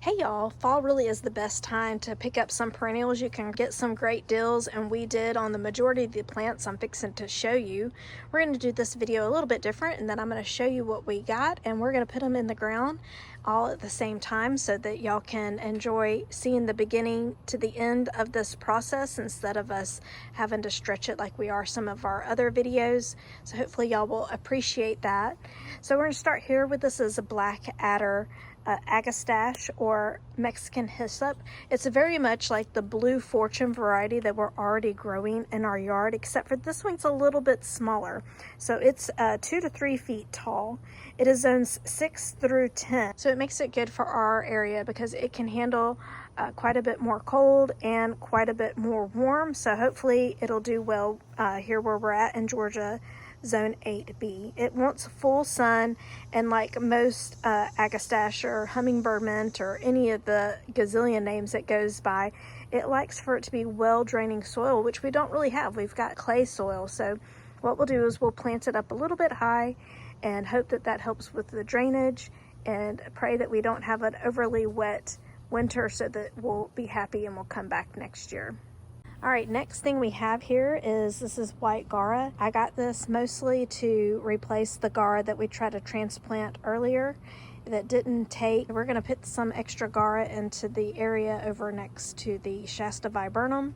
Hey y'all, fall really is the best time to pick up some perennials. You can get some great deals, and we did on the majority of the plants I'm fixing to show you. We're going to do this video a little bit different, and then I'm going to show you what we got, and we're going to put them in the ground all at the same time so that y'all can enjoy seeing the beginning to the end of this process instead of us having to stretch it like we are some of our other videos. So hopefully y'all will appreciate that. So we're going to start here with this is a black adder agastache or Mexican hyssop. It's very much like the blue fortune variety that we're already growing in our yard, except for this one's a little bit smaller. So it's 2 to 3 feet tall. It is zones 6 through 10. So it makes it good for our area because it can handle quite a bit more cold and quite a bit more warm. So hopefully it'll do well here where we're at in Georgia. Zone 8B. It wants full sun, and like most agastache or hummingbird mint or any of the gazillion names it goes by, it likes for it to be well draining soil, which we don't really have. We've got clay soil. So what we'll do is we'll plant it up a little bit high and hope that that helps with the drainage, and pray that we don't have an overly wet winter so that we'll be happy and we'll come back next year. All right, next thing we have here is this is white Gara. I got this mostly to replace the Gara that we tried to transplant earlier that didn't take. We're going to put some extra Gara into the area over next to the Shasta viburnum.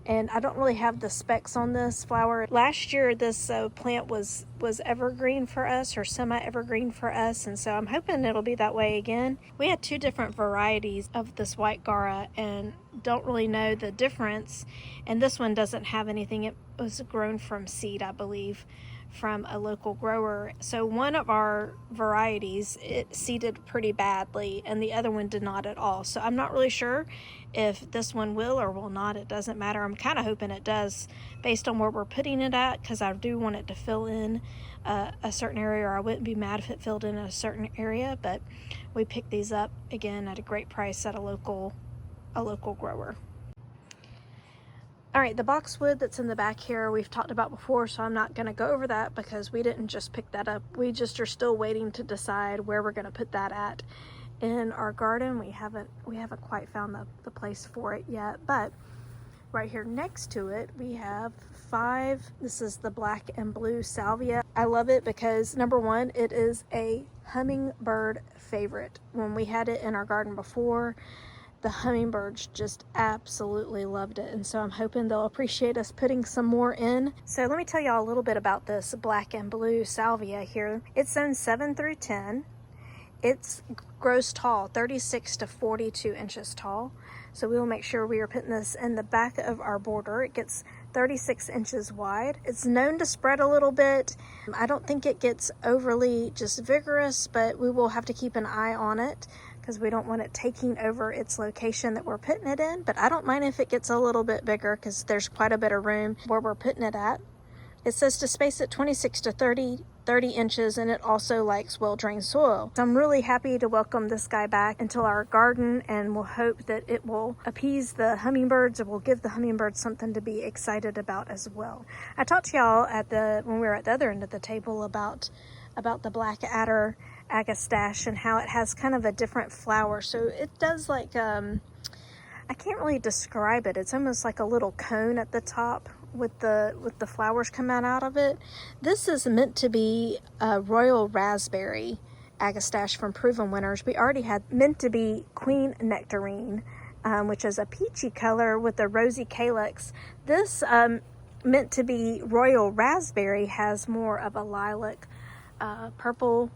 And I don't really have the specs on this flower. Last year, this plant was evergreen for us, or semi-evergreen for us, and so I'm hoping it'll be that way again. We had 2 different varieties of this white Gara and don't really know the difference. And this one doesn't have anything. It was grown from seed, I believe, from a local grower. So one of our varieties, it seeded pretty badly, and the other one did not at all. So I'm not really sure if this one will or will not. It doesn't matter. I'm kind of hoping it does based on where we're putting it at, because I do want it to fill in a certain area, or I wouldn't be mad if it filled in a certain area. But we picked these up again at a great price at a local grower. All right, the boxwood that's in the back here we've talked about before, so I'm not going to go over that because we didn't just pick that up. We just are still waiting to decide where we're going to put that at in our garden. We haven't quite found the place for it yet, but right here next to it we have 5. This is the black and blue salvia. I love it because number one, it is a hummingbird favorite. When we had it in our garden before, the hummingbirds just absolutely loved it, and so I'm hoping they'll appreciate us putting some more in. So let me tell y'all a little bit about this black and blue salvia here. It's zone 7 through 10. It grows tall, 36 to 42 inches tall. So we will make sure we are putting this in the back of our border. It gets 36 inches wide. It's known to spread a little bit. I don't think it gets overly just vigorous, but we will have to keep an eye on it because we don't want it taking over its location that we're putting it in. But I don't mind if it gets a little bit bigger because there's quite a bit of room where we're putting it at. It says to space it 26 to 30 inches, and it also likes well-drained soil. So I'm really happy to welcome this guy back into our garden, and we'll hope that it will appease the hummingbirds, and will give the hummingbirds something to be excited about as well. I talked to y'all when we were at the other end of the table about the black adder agastache and how it has kind of a different flower. So it does like I can't really describe it. It's almost like a little cone at the top with the flowers coming out of it. This is meant to be a royal raspberry agastache from Proven Winners. We already had meant to be queen nectarine, which is a peachy color with a rosy calyx. This meant to be royal raspberry has more of a lilac purple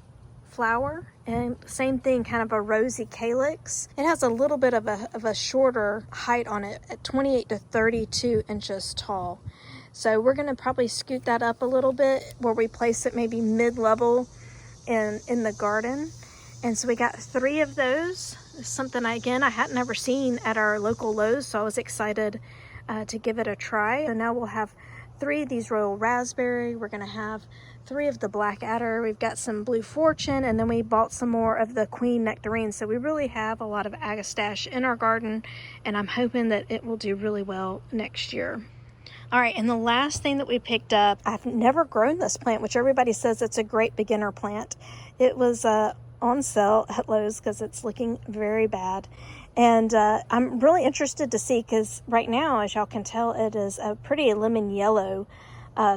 flower, and same thing, kind of a rosy calyx. It has a little bit of a shorter height on it at 28 to 32 inches tall. So we're going to probably scoot that up a little bit where we place it maybe mid-level in the garden. And so we got 3 of those. Something I hadn't ever seen at our local Lowe's, so I was excited to give it a try. So now we'll have 3 of these royal raspberry. We're going to have 3 of the black adder. We've got some blue fortune, and then we bought some more of the queen nectarine. So we really have a lot of agastache in our garden, and I'm hoping that it will do really well next year. All right, and the last thing that we picked up, I've never grown this plant, which everybody says it's a great beginner plant. It was on sale at Lowe's because it's looking very bad. And I'm really interested to see, because right now, as y'all can tell, it is a pretty lemon yellow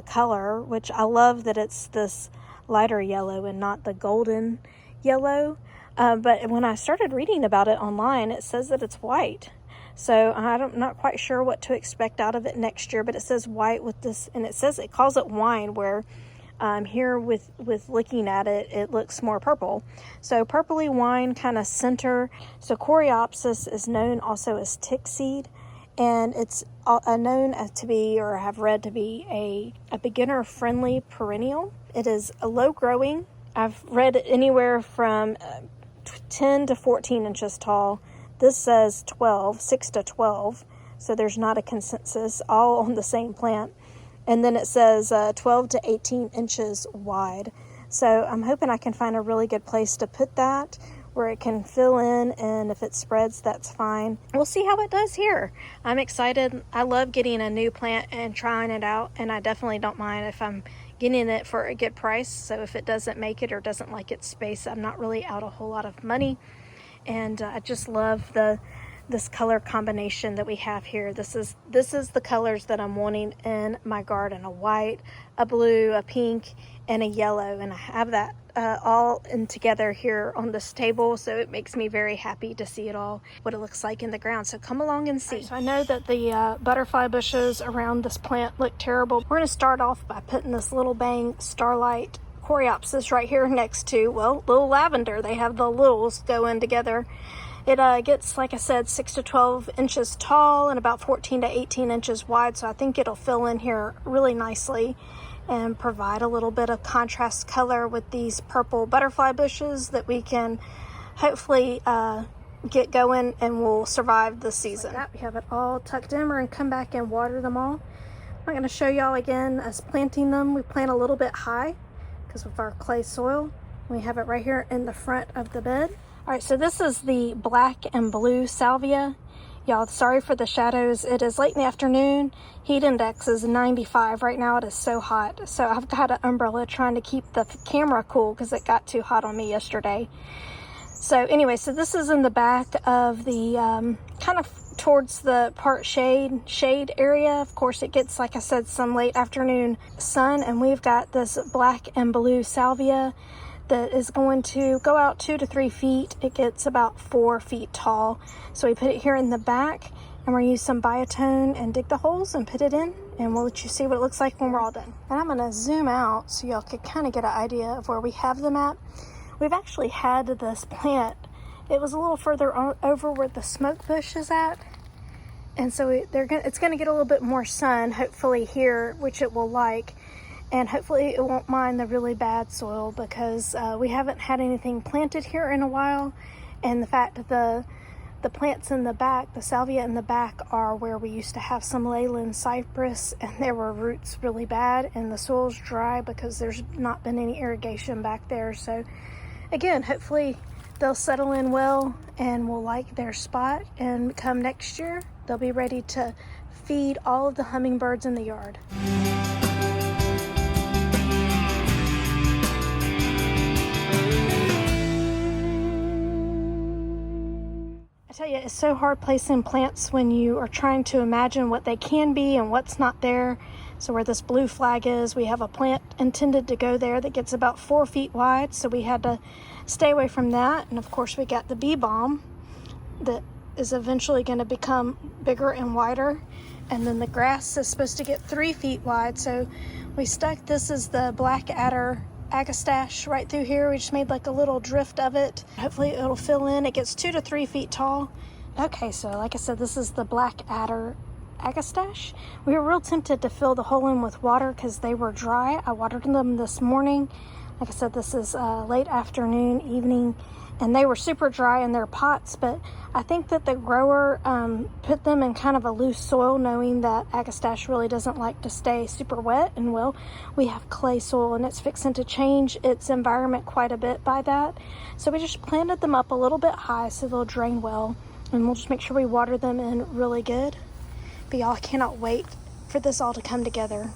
color, which I love that it's this lighter yellow and not the golden yellow. But when I started reading about it online, it says that it's white. So I'm not quite sure what to expect out of it next year, but it says white with this, and it calls it wine, where here with looking at it, it looks more purple. So purpley wine kind of center. So Coreopsis is known also as tick seed, and it's known to be, or have read to be, a beginner-friendly perennial. It is a low-growing. I've read anywhere from 10 to 14 inches tall. This says 6 to 12, so there's not a consensus, all on the same plant. And then it says 12 to 18 inches wide. So I'm hoping I can find a really good place to put that where it can fill in, and if it spreads, that's fine. We'll see how it does here. I'm excited. I love getting a new plant and trying it out, and I definitely don't mind if I'm getting it for a good price. So if it doesn't make it or doesn't like its space, I'm not really out a whole lot of money. And I just love this color combination that we have here. This is the colors that I'm wanting in my garden: a white, a blue, a pink, and a yellow. And I have that all in together here on this table, so it makes me very happy to see it all, what it looks like in the ground. So come along and see. So I know that the butterfly bushes around this plant look terrible. We're going to start off by putting this Little Bang Starlight Coreopsis right here next to, well, little lavender. They have the littles go in together. It gets, like I said, 6 to 12 inches tall and about 14 to 18 inches wide. So I think it'll fill in here really nicely and provide a little bit of contrast color with these purple butterfly bushes that we can hopefully get going and will survive the season. Like that, we have it all tucked in. We're going to come back and water them all. I'm not going to show y'all again as planting them. We plant a little bit high because of our clay soil. We have it right here in the front of the bed. All right, so this is the black and blue salvia. Y'all, sorry for the shadows. It is late in the afternoon. Heat index is 95. Right now it is so hot. So I've got an umbrella trying to keep the camera cool because it got too hot on me yesterday. So anyway, so this is in the back of the kind of towards the part shade area. Of course, it gets, like I said, some late afternoon sun, and we've got this black and blue salvia that is going to go out 2 to 3 feet. It gets about 4 feet tall. So we put it here in the back, and we're gonna use some biotone and dig the holes and put it in, and we'll let you see what it looks like when we're all done. And I'm gonna zoom out so y'all could kind of get an idea of where we have them at. We've actually had this plant, it was a little further over where the smoke bush is at, and so it's gonna get a little bit more sun hopefully here, which it will like. And hopefully it won't mind the really bad soil, because we haven't had anything planted here in a while. And the fact that the plants in the back, the salvia in the back, are where we used to have some leyland cypress, and there were roots really bad, and the soil's dry because there's not been any irrigation back there. So again, hopefully they'll settle in well and will like their spot, and come next year, they'll be ready to feed all of the hummingbirds in the yard. I tell you, it's so hard placing plants when you are trying to imagine what they can be and what's not there. So where this blue flag is, we have a plant intended to go there that gets about 4 feet wide, so we had to stay away from that. And of course we got the bee balm that is eventually going to become bigger and wider, and then the grass is supposed to get 3 feet wide, so we stuck, this is the black adder agastache right through here. We just made like a little drift of it. Hopefully it'll fill in. It gets 2 to 3 feet tall. Okay, so like I said, this is the black adder agastache. We were real tempted to fill the hole in with water because they were dry. I watered them this morning. Like I said, this is late afternoon, evening, and they were super dry in their pots, but I think that the grower put them in kind of a loose soil, knowing that agastache really doesn't like to stay super wet. And well, we have clay soil, and it's fixing to change its environment quite a bit by that. So we just planted them up a little bit high so they'll drain well, and we'll just make sure we water them in really good. But y'all, I cannot wait for this all to come together.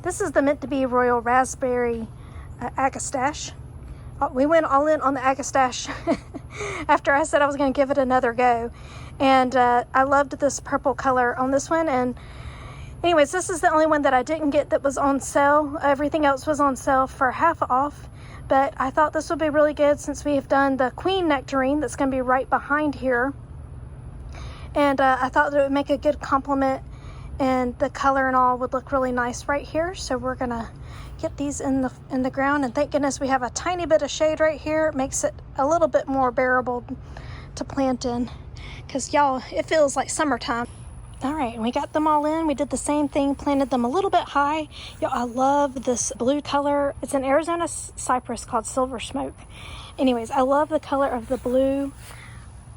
This is the meant to be royal raspberry agastache. we went all in on the agastache after I said I was going to give it another go. And I loved this purple color on this one. And anyways, this is the only one that I didn't get that was on sale. Everything else was on sale for half off. But I thought this would be really good since we have done the queen nectarine that's going to be right behind here. And I thought that it would make a good complement, and the color and all would look really nice right here. So we're gonna get these in the ground, and thank goodness we have a tiny bit of shade right here. It makes it a little bit more bearable to plant in, because y'all, it feels like summertime. All right, and we got them all in. We did the same thing, planted them a little bit high. Y'all, I love this blue color. It's an Arizona cypress called Silver Smoke. Anyways, I love the color of the blue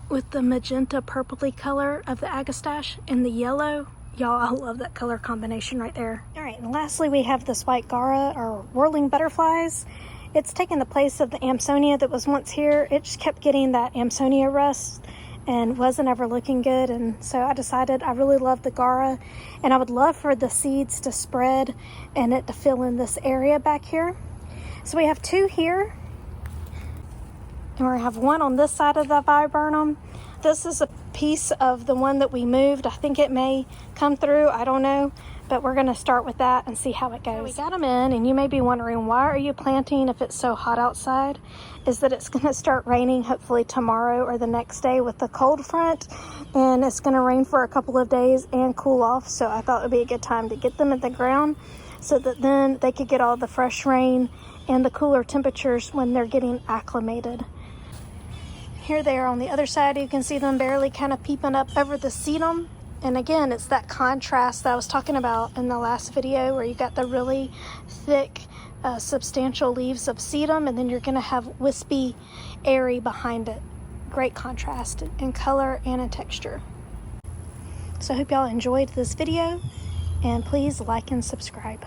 with the magenta purpley color of the agastache and the yellow. Y'all, I love that color combination right there. All right, and lastly, we have this white Gara, or whirling butterflies. It's taken the place of the Amsonia that was once here. It just kept getting that Amsonia rust and wasn't ever looking good. And so I decided I really love the Gara, and I would love for the seeds to spread and it to fill in this area back here. So we have 2 here, and we're gonna have 1 on this side of the viburnum. This is a piece of the one that we moved. I think it may come through, I don't know, but we're gonna start with that and see how it goes. We got them in, and you may be wondering, why are you planting if it's so hot outside? Is that it's gonna start raining hopefully tomorrow or the next day with the cold front, and it's gonna rain for a couple of days and cool off. So I thought it would be a good time to get them in the ground so that then they could get all the fresh rain and the cooler temperatures when they're getting acclimated. Here they are on the other side. You can see them barely kind of peeping up over the sedum. And again, it's that contrast that I was talking about in the last video, where you got the really thick, substantial leaves of sedum, and then you're gonna have wispy, airy behind it. Great contrast in color and in texture. So I hope y'all enjoyed this video, and please like and subscribe.